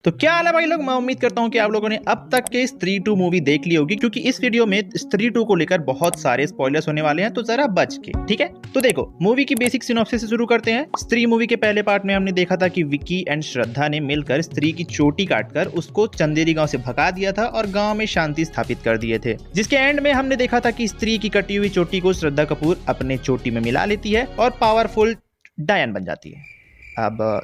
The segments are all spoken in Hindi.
तो क्या हाल है भाई लोग, मैं उम्मीद करता हूँ कि आप लोगों ने अब तक के स्त्री 2 मूवी देख ली होगी, क्योंकि इस वीडियो में स्त्री 2 को लेकर बहुत सारे स्पॉयलर्स होने वाले हैं, तो जरा बच के, ठीक है। तो देखो, मूवी की बेसिक सिनॉप्सिस से शुरू करते हैं। स्त्री मूवी के पहले पार्ट में हमने देखा था कि विकी एंड श्रद्धा ने मिलकर स्त्री की चोटी काटकर उसको चंदेरी गांव से भगा दिया था और गांव में शांति स्थापित कर दिए थे, जिसके एंड में हमने देखा था कि स्त्री की कटी हुई चोटी को श्रद्धा कपूर अपने चोटी में मिला लेती है और पावरफुल डायन बन जाती है। अब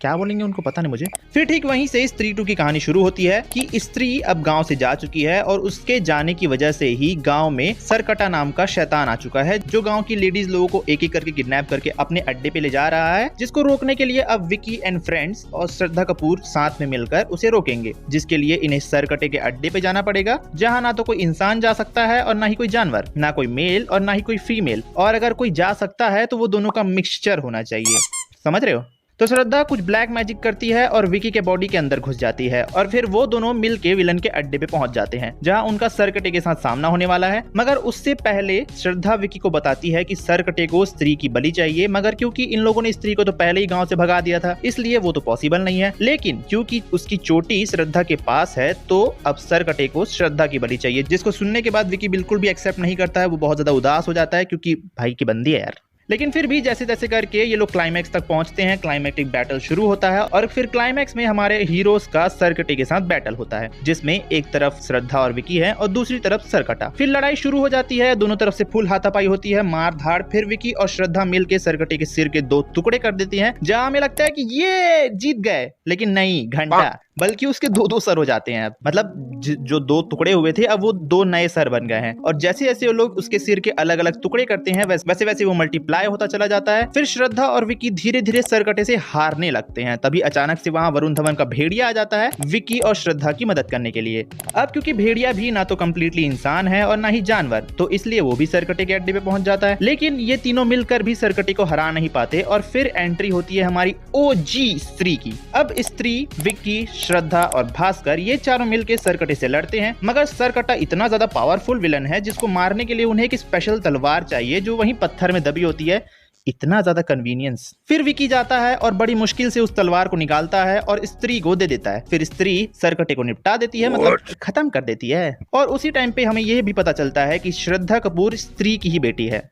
क्या बोलेंगे उनको पता नहीं मुझे। फिर ठीक वहीं से स्त्री 2 की कहानी शुरू होती है कि स्त्री अब गांव से जा चुकी है और उसके जाने की वजह से ही गांव में सरकटा नाम का शैतान आ चुका है, जो गांव की लेडीज लोगों को एक एक करके किडनैप करके अपने अड्डे पे ले जा रहा है, जिसको रोकने के लिए अब विकी एंड फ्रेंड्स और श्रद्धा कपूर साथ में मिलकर उसे रोकेंगे, जिसके लिए इन्हें सरकटे के अड्डे पे जाना पड़ेगा, जहाँ ना तो कोई इंसान जा सकता है और ना ही कोई जानवर, ना कोई मेल और ना ही कोई फीमेल, और अगर कोई जा सकता है तो वो दोनों का मिक्सचर होना चाहिए। समझ रहे हो? तो श्रद्धा कुछ ब्लैक मैजिक करती है और विकी के बॉडी के अंदर घुस जाती है और फिर वो दोनों मिलके विलन के अड्डे पे पहुंच जाते हैं, जहां उनका सरकटे के साथ सामना होने वाला है। मगर उससे पहले श्रद्धा विकी को बताती है कि सरकटे को स्त्री की बलि चाहिए, मगर क्योंकि इन लोगों ने स्त्री को तो पहले ही गांव से भगा दिया था, इसलिए वो तो पॉसिबल नहीं है। लेकिन क्योंकि उसकी चोटी श्रद्धा के पास है, तो अब सरकटे को श्रद्धा की बलि चाहिए, जिसको सुनने के बाद विकी बिल्कुल भी एक्सेप्ट नहीं करता है। वो बहुत ज्यादा उदास हो जाता है, क्योंकि भाई की बंदी है यार। लेकिन फिर भी जैसे तैसे करके ये लोग क्लाइमैक्स तक पहुंचते हैं। क्लाइमैक्टिक बैटल शुरू होता है और फिर क्लाइमैक्स में हमारे हीरोज का सरकटे के साथ बैटल होता है, जिसमें एक तरफ श्रद्धा और विकी है और दूसरी तरफ सरकटा। फिर लड़ाई शुरू हो जाती है, दोनों तरफ से फुल हाथापाई होती है, मार धाड़। फिर विकी और श्रद्धा मिलके सरकटे के सिर के 2 टुकड़े कर देती हैं, जहां हमें लगता है कि ये जीत गए, लेकिन नहीं, घंटा, बल्कि उसके 2 सर हो जाते हैं। मतलब जो 2 टुकड़े हुए थे, अब वो 2 नए सर बन गए हैं, और जैसे जैसे वो लोग उसके सिर के अलग अलग टुकड़े करते हैं, वैसे वैसे वो मल्टीप्लाई होता चला जाता है। फिर श्रद्धा और विकी धीरे धीरे सरकटे से हारने लगते हैं। तभी अचानक से वहां वरुण धवन का भेड़िया आ जाता है विकी और श्रद्धा की मदद करने के लिए। अब क्योंकि भेड़िया भी ना तो कम्प्लीटली इंसान है और ना ही जानवर, तो इसलिए वो भी सरकटे के अड्डे पे पहुंच जाता है। लेकिन ये तीनों मिलकर भी सरकटे को हरा नहीं पाते, और फिर एंट्री होती है हमारी ओजी स्त्री की। अब स्त्री, विकी, श्रद्धा और भास्कर, ये चारों मिलकर सरकटे से लड़ते हैं। मगर सरकटा इतना ज्यादा पावरफुल विलन है, जिसको मारने के लिए उन्हें एक स्पेशल तलवार चाहिए, जो वहीं पत्थर में दबी होती है। इतना ज्यादा कन्वीनियंस। फिर विकी जाता है और बड़ी मुश्किल से उस तलवार को निकालता है और स्त्री को दे देता है। फिर स्त्री सरकटे को निपटा देती है, मतलब खत्म कर देती है। और उसी टाइम पे हमें यह भी पता चलता है कि श्रद्धा कपूर स्त्री की ही बेटी है।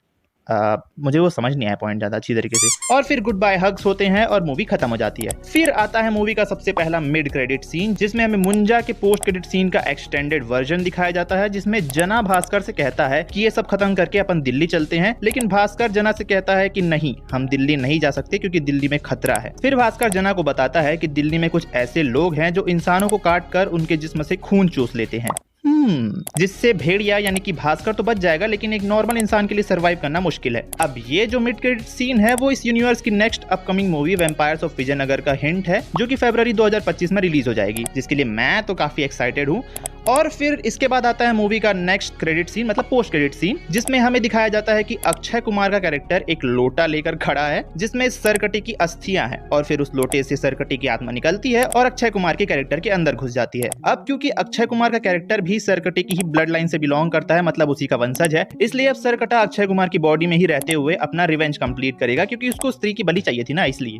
मुझे वो समझ नहीं आया पॉइंट ज्यादा अच्छी तरीके से। और फिर गुड बाय हग्स होते हैं और मूवी खत्म हो जाती है। फिर आता है मूवी का सबसे पहला मिड क्रेडिट सीन, जिसमें हमें मुंजा के पोस्ट क्रेडिट सीन का एक्सटेंडेड वर्जन दिखाया जाता है, जिसमें जना भास्कर से कहता है कि ये सब खत्म करके अपन दिल्ली चलते हैं। लेकिन भास्कर जना से कहता है कि नहीं, हम दिल्ली नहीं जा सकते, क्योंकि दिल्ली में खतरा है। फिर भास्कर जना को बताता है कि दिल्ली में कुछ ऐसे लोग हैं जो इंसानों को काट कर उनके जिस्म से खून चूस लेते हैं, जिससे भेड़िया यानी कि भास्कर तो बच जाएगा, लेकिन एक नॉर्मल इंसान के लिए सरवाइव करना मुश्किल है। अब ये जो मिड क्रेडिट सीन है, वो इस यूनिवर्स की next upcoming movie vampires of Vijayanagar का हिंट है, जो कि फरवरी 2025 में रिलीज हो जाएगी, जिसके लिए मैं तो काफी एक्साइटेड हूँ। और फिर इसके बाद आता है मूवी का नेक्स्ट क्रेडिट सीन, मतलब पोस्ट क्रेडिट सीन, जिसमें हमें दिखाया जाता है कि अक्षय कुमार का कैरेक्टर एक लोटा लेकर खड़ा है, जिसमें सरकटे की अस्थियां हैं, और फिर उस लोटे से सरकटे की आत्मा निकलती है और अक्षय कुमार के कैरेक्टर के अंदर घुस जाती है। अब क्योंकि अक्षय कुमार का कैरेक्टर भी सरकटे की ही ब्लड लाइन से बिलोंग करता है, मतलब उसी का वंशज है, इसलिए अब सरकटा अक्षय कुमार की बॉडी में ही रहते हुए अपना रिवेंज कंप्लीट करेगा, क्योंकि उसको स्त्री की बलि चाहिए थी ना, इसलिए।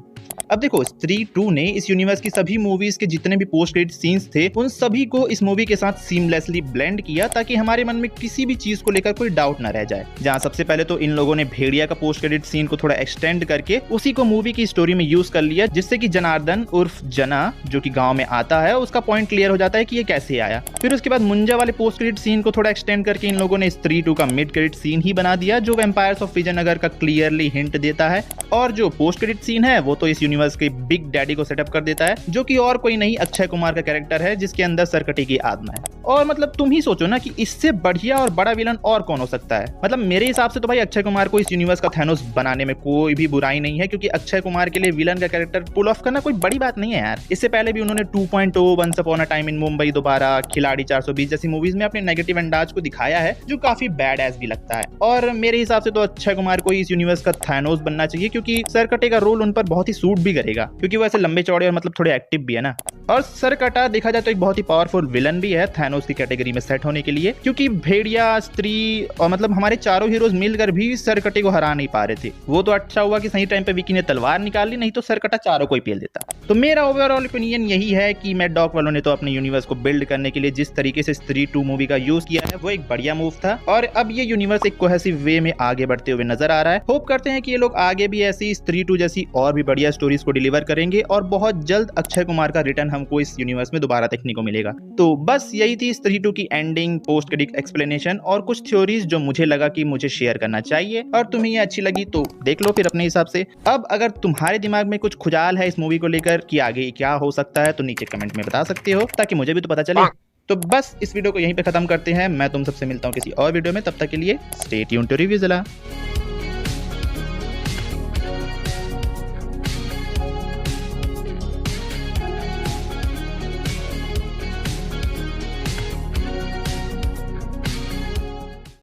अब देखो, स्त्री 2 ने इस यूनिवर्स की सभी मूवीज के जितने भी पोस्ट क्रेडिट सीन्स थे, उन सभी को इस मूवी के साथ सीमलेसली ब्लेंड किया, ताकि हमारे मन में किसी भी चीज को लेकर कोई डाउट न रह जाए। जहां सबसे पहले तो इन लोगों ने भेड़िया का पोस्ट क्रेडिट सीन को थोड़ा एक्सटेंड करके उसी को मूवी की स्टोरी में यूज कर लिया, जिससे कि जनार्दन उर्फ जना, जो कि गांव में आता है, उसका पॉइंट क्लियर हो जाता है कि ये कैसे आया। फिर उसके बाद मुंजा वाले पोस्ट क्रेडिट सीन को थोड़ा एक्सटेंड करके इन लोगों ने स्त्री 2 का मिड क्रेडिट सीन ही बना दिया, जो वैम्पायर्स ऑफ विजयनगर का क्लियरली हिंट देता है। और जो पोस्ट क्रेडिट सीन है, वो तो इस यूनिवर्स के बिग डैडी को सेटअप कर देता है, जो कि और कोई नहीं, अक्षय कुमार का कैरेक्टर है, जिसके अंदर सरकटे की आत्मा है। और मतलब तुम ही सोचो ना कि इससे बढ़िया और बड़ा विलन और कौन हो सकता है। मतलब मेरे हिसाब से तो भाई अक्षय कुमार को इस यूनिवर्स का थैनोस बनाने में कोई भी बुराई नहीं है, क्योंकि अक्षय कुमार के लिए विलन का कैरेक्टर पुल ऑफ करना कोई बड़ी बात नहीं है यार। इससे पहले भी उन्होंने 2.0, once upon a time in Mumbai, Dobaara, Khiladi 420 जैसी मूवीज में अपने नेगेटिव अंदाज को दिखाया है, जो काफी बैड एस भी लगता है। और मेरे हिसाब से तो अक्षय कुमार को इस यूनिवर्स का थैनोस बनना चाहिए, क्योंकि सरकटे का रोल उन पर बहुत ही सूट भी करेगा, क्योंकि वो ऐसे लंबे चौड़े और मतलब थोड़े एक्टिव भी है ना। और सरकटा देखा जाए तो एक बहुत ही पावरफुल विलन भी है, थैनोस की कैटेगरी में सेट होने के लिए, क्योंकि भेड़िया, स्त्री और मतलब हमारे चारों हीरोज मिलकर भी सरकटे को हरा नहीं पा रहे थे। वो तो अच्छा हुआ कि सही टाइम पे विकी ने तलवार निकाल ली, नहीं तो सरकटा चारों को ही पेल देता। तो मेरा ओवरऑल ओपिनियन यही है कि मैड डॉग वालों ने तो अपने यूनिवर्स को बिल्ड करने के लिए जिस तरीके से स्त्री 2 मूवी का यूज किया है वो एक बढ़िया मूव था, और अब ये यूनिवर्स एक कोहेसिव वे में आगे बढ़ते हुए नजर आ रहा है। होप करते हैं कि ये लोग आगे भी ऐसी स्त्री 2 जैसी और भी बढ़िया स्टोरीज को डिलीवर करेंगे, और बहुत जल्द अक्षय कुमार का रिटर्न हमको इस यूनिवर्स में दोबारा देखने को मिलेगा। तो बस यही थी स्त्री 2 की एंडिंग, पोस्ट क्रेडिट एक्सप्लेनेशन और कुछ थ्योरीज जो मुझे लगा कि मुझे शेयर करना चाहिए, और तुम्हें ये अच्छी लगी तो देख लो फिर अपने हिसाब से। अब अगर तुम्हारे दिमाग में कुछ खुजाल है इस मूवी को लेकर कि आगे क्या हो सकता है, तो नीचे कमेंट में बता सकते हो, ताकि मुझे भी तो पता चले। तो बस इस वीडियो को यहीं पे खत्म करते हैं। मैं तुम सबसे मिलता हूँ किसी और वीडियो में, तब तक के लिए स्टे ट्यून्ड टू रिव्यूज़िला।